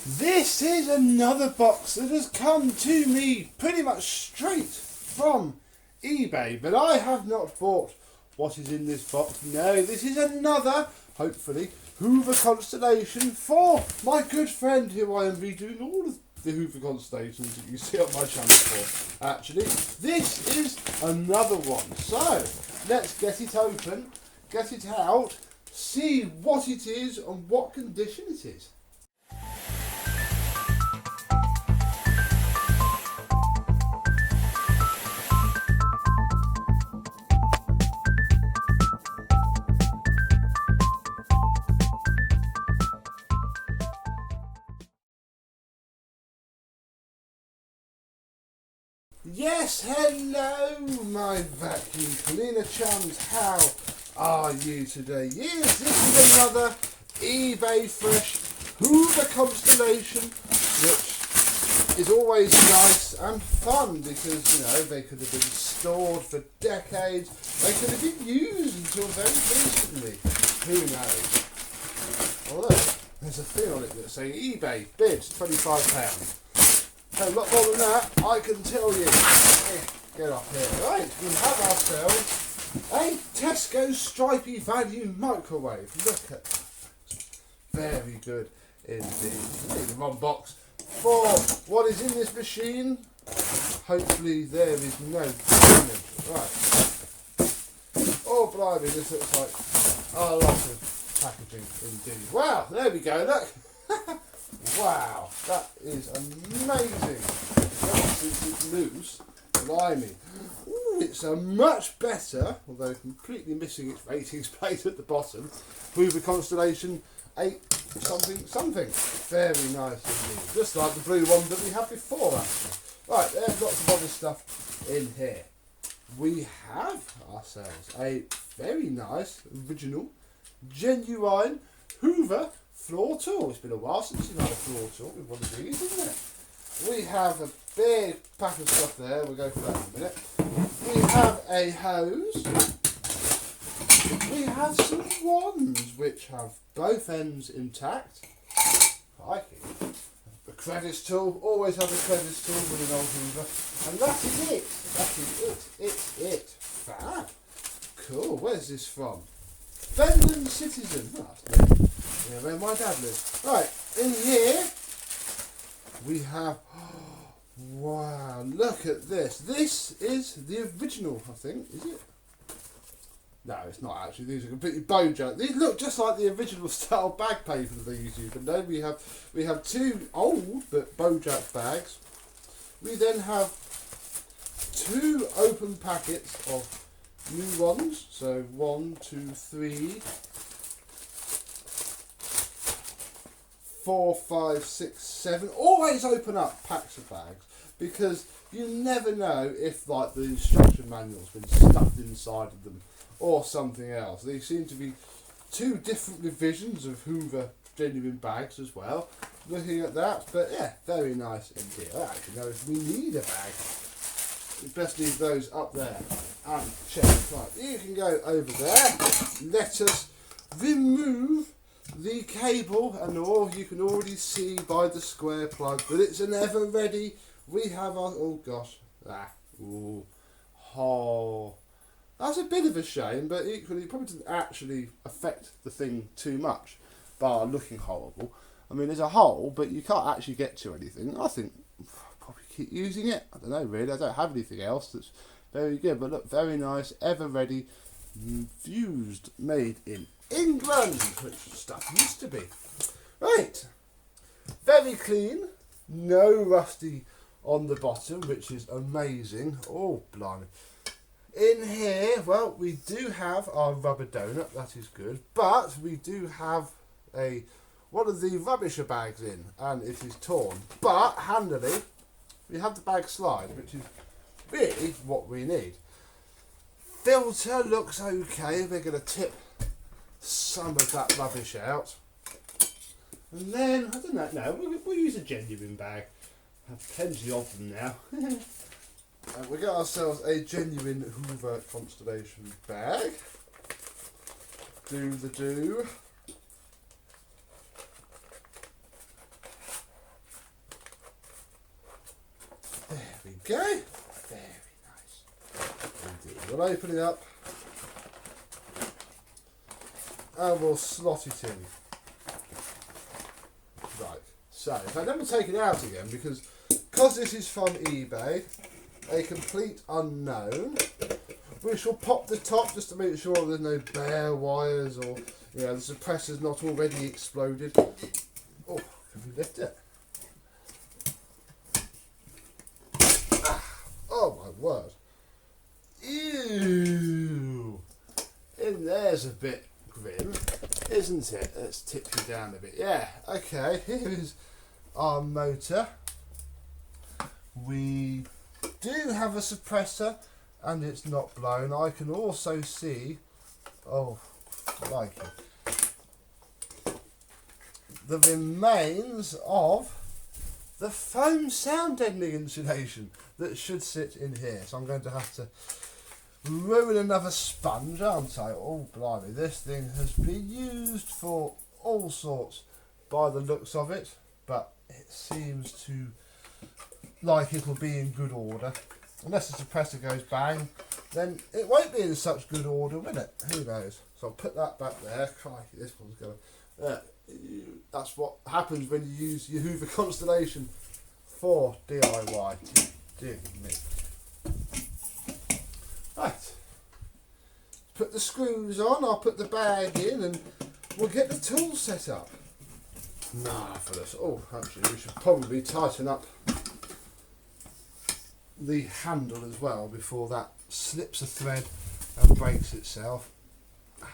This is another box that has come to me pretty much straight from eBay, but I have not bought what is in this box. No, this is another, hopefully, Hoover Constellation for my good friend who I am redoing all of the Hoover Constellations that you see on my channel for. Actually, this is another one. So, let's get it open, get it out, see what it is and what condition it is. Yes, hello my vacuum cleaner chums, how are you today? Yes, this is another eBay Fresh Hoover Constellation, which is always nice and fun because, you know, they could have been stored for decades, they could have been used until very recently, who knows. Although, there's a thing on it that's saying eBay, bid £25. A lot more than that, I can tell you. Get up here. Right, we have ourselves a Tesco Stripey Value Microwave. Look at that. Very good indeed. The wrong box for what is in this machine. Hopefully there is no damage. Right. Oh blimey, this looks like a lot of packaging indeed. Wow, there we go, look. Wow, that is amazing. Since it's loose, blimey. Ooh, it's a much better, although completely missing its ratings plate at the bottom, Hoover Constellation 8 something. Very nice indeed. Just like the blue one that we had before actually. Right, there's lots of other stuff in here. We have ourselves a very nice, original, genuine Hoover floor tool. It's been a while since you've had a floor tool with one of these, isn't it? We have a big pack of stuff there. We'll go for that in a minute. We have a hose. We have some wands which have both ends intact. Crikey. A crevice tool. Always have a crevice tool with an old Hoover. And that is it. That is it. It's it. Fab. Cool. Where's this from? Fenland Citizen. Oh, that's neat. Yeah, where my dad lives. Right, in here we have, wow, look at this. This is the original, I think, is it? No, it's not actually. These are completely bone junk. These look just like the original style bag paper that they used to use. But no, we have two old but Bojack bags. We then have two open packets of new ones. So 1, 2, 3. 4, 5, 6, 7. Always open up packs of bags because you never know if like the instruction manual's been stuffed inside of them or something else. They seem to be two different revisions of Hoover genuine bags as well. Looking at that, but yeah, very nice indeed. I actually know if we need a bag. We best leave those up there and check. Right, you can go over there. Let us remove the cable, and all you can already see by the square plug that it's an ever ready. We have our, oh gosh, that's a bit of a shame, but equally it probably doesn't actually affect the thing too much, bar looking horrible. I mean, there's a hole, but you can't actually get to anything. I think I'll probably keep using it. I don't know really, I don't have anything else that's very good, but look, very nice, ever ready, fused, made in England, which stuff used to be. Right, very clean, no rusty on the bottom, which is amazing. Oh, blimey. In here, well, we do have our rubber donut, that is good, but we do have one of the rubbisher bags in, and it is torn, but handily, we have the bag slide, which is really what we need. Filter looks okay. We're going to tip some of that rubbish out, and then I don't know. No, we'll use a genuine bag. I have plenty of them now. We got ourselves a genuine Hoover Constellation bag. Do the do. Okay, very nice indeed. We'll open it up and we'll slot it in. Right, so in fact, then we'll take it out again because this is from eBay, a complete unknown. We shall pop the top just to make sure there's no bare wires or the suppressor's not already exploded. Oh, can we lift it? Oh my word. Ew. And there's a bit grim, isn't it? Let's tip you down a bit. Yeah, okay, here is our motor. We do have a suppressor and it's not blown. I can also see, oh, like it, the remains of the foam sound deadening insulation that should sit in here. So I'm going to have to ruin another sponge, aren't I? Oh, blimey, this thing has been used for all sorts by the looks of it, but it seems to like it'll be in good order. Unless the suppressor goes bang, then it won't be in such good order, will it? Who knows? So I'll put that back there. Crikey, this one's going. That's what happens when you use your Hoover Constellation for DIY. Dear me. Right. Put the screws on. I'll put the bag in, and we'll get the tools set up. Marvellous. Oh, actually, we should probably tighten up the handle as well before that slips a thread and breaks itself. There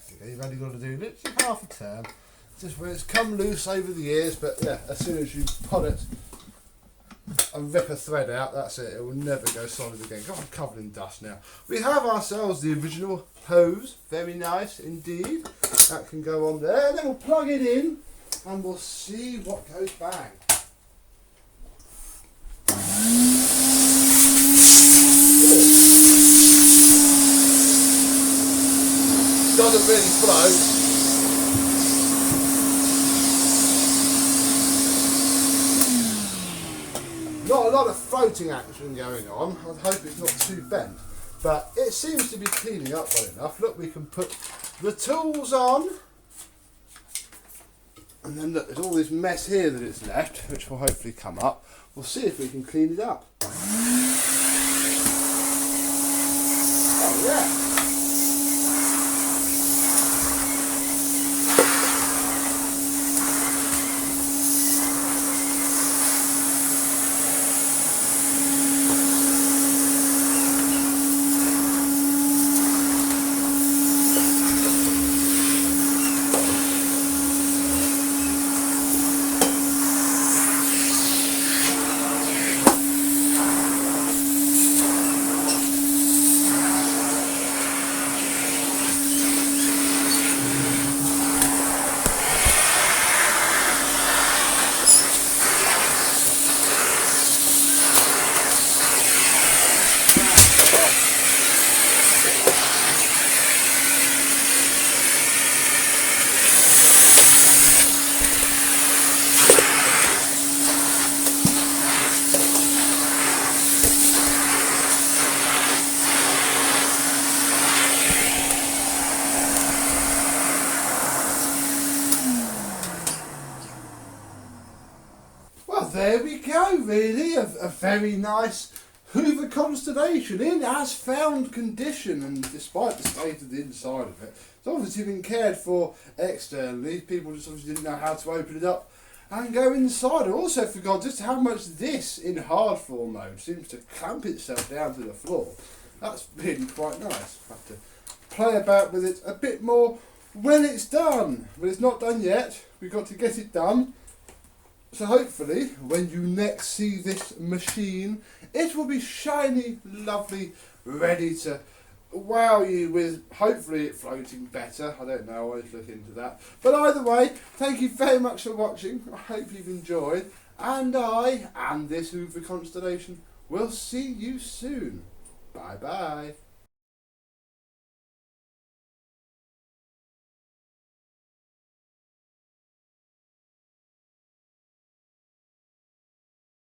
you go, you've only got to do literally half a turn, just where it's come loose over the years, but yeah, as soon as you pull it and rip a thread out, that's it, it will never go solid again. God, I'm covered in dust now. We have ourselves the original hose, very nice indeed, that can go on there, and then we'll plug it in and we'll see what goes bang. Doesn't really float. Not a lot of floating action going on. I hope it's not too bent, but it seems to be cleaning up well enough. Look, we can put the tools on, and then look, there's all this mess here that it's left, which will hopefully come up. We'll see if we can clean it up. Oh yeah. There we go, really, a very nice Hoover Constellation in as found condition, and despite the state of the inside of it, it's obviously been cared for externally. People just obviously didn't know how to open it up and go inside. I also forgot just how much this in hard floor mode seems to clamp itself down to the floor. That's really quite nice. Have to play about with it a bit more when it's done, but it's not done yet. We've got to get it done. So hopefully, when you next see this machine, it will be shiny, lovely, ready to wow you with, hopefully, it floating better. I don't know, I always look into that. But either way, thank you very much for watching. I hope you've enjoyed. And I, and this Hoover Constellation, will see you soon. Bye bye.